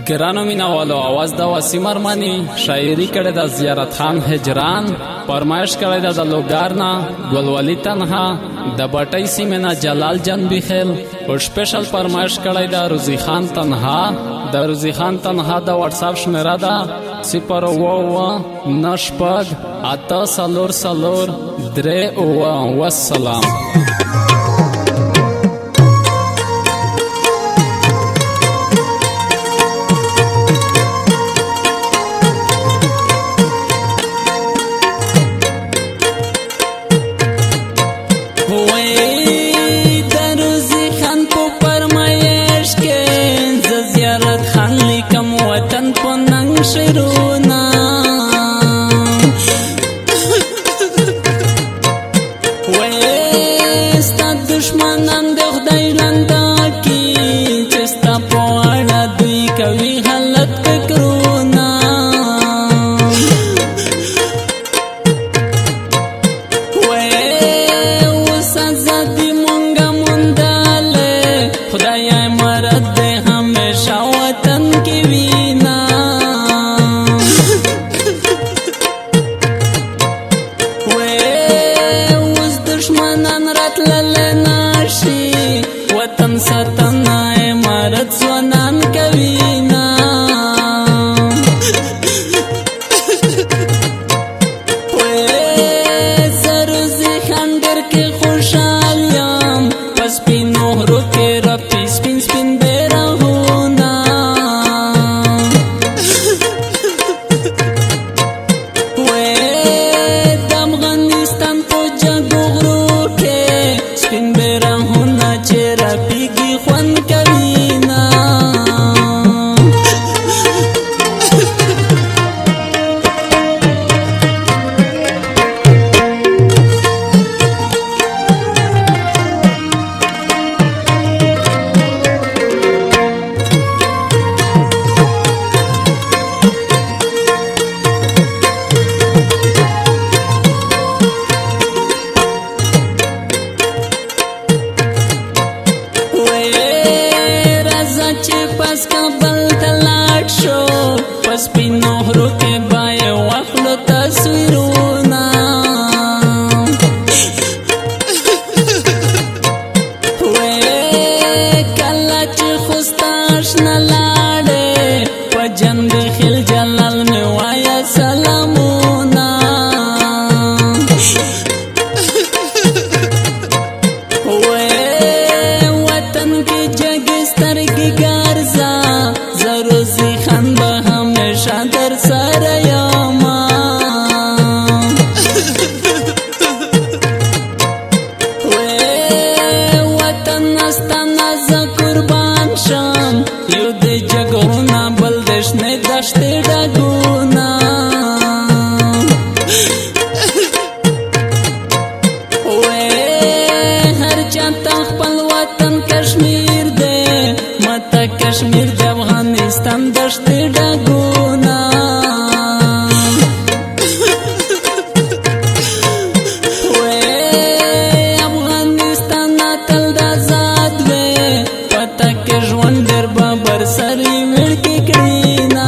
گرانو مینوالو आवाज دا وسیم ارمانی شاعری کړه د زیارت خان هجران فرمایش کړه د لوګارنا ګلولی تنها د بټای سیمنا جلال جان بخیل او سپیشل فرمایش کړه د روزی خان تنها د روزی خان تنها د واتس اپ شمیره ده 0 نشپد اتا سالور سالور درې او والسلام. شرونا وستا دشمنان د خدای لندا کی چستا پواړه دوی کوي حالت فکرونا وسزا دی مونږه مونډاله خدای مراد همیشه وطن کې وینا وطن ساتنه امارت ځوانان کوي نا زروزی خندر کې خوشحال یم پس پینوهرو کې رپی سپین سپین بیرغونه د افغانستان په جګو غرو کې سپین بیرغونه چې رپیږي خوند کوي نا پس کابل تلاړ شو پس پینوهرو کې بای واخلو تصویرونه کله چې خوستا آشنا لاړې په جنګ خیل جلال مې وایه سلامونه وطن کې جګې سترګې ګرځه زروزی خان به همیشه در سره یما وطن استانه زه قربان شم یو د جګړو بل د شنې دښتې ډګونه هر چاته خپل وطن کشمیر دی ماته کشمیر د افغانستان دښتې ډګونه افغانستان اتل د آزاد وې پته کې ژوند ډېر ببر سرې وړکې کړي نا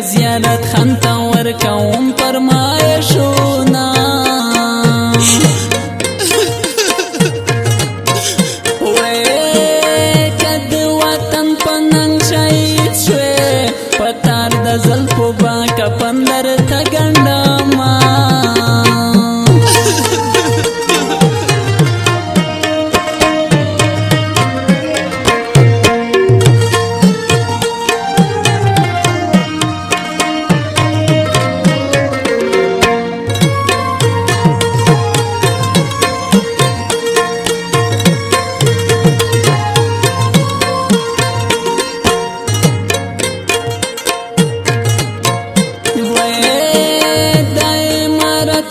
زیارت خان ته ورکوم فرمایشونه که د وطن په ننګ شهید شوې په تار د زلفو به کفن درته ګنډمه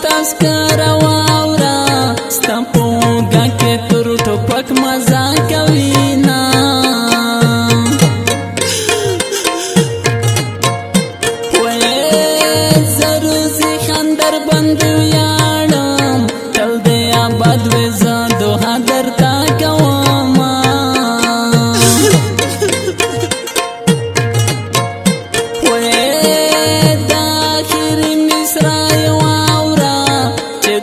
تذکر واورا ستا په اوږه کې تر ټوپک مزه کوي نه زه روزي خان در باندې ویاړم تل دې اباد وې زه دوها درته کومه د اخري مصرع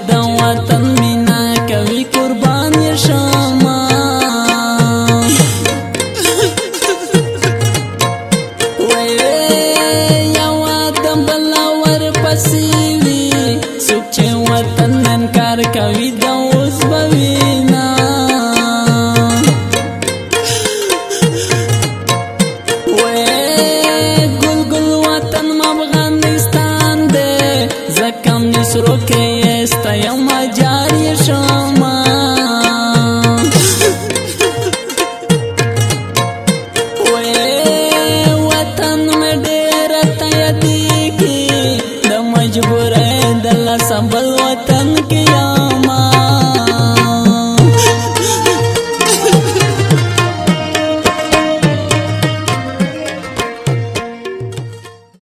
د وطن مینا کوي قربان شمه یوه د بله ورپسې وي څوک چې وطن انکار کوي د اوس به وینه ګل ګل وطن افغانستان دی زه کم نسرو کې یم جاری شم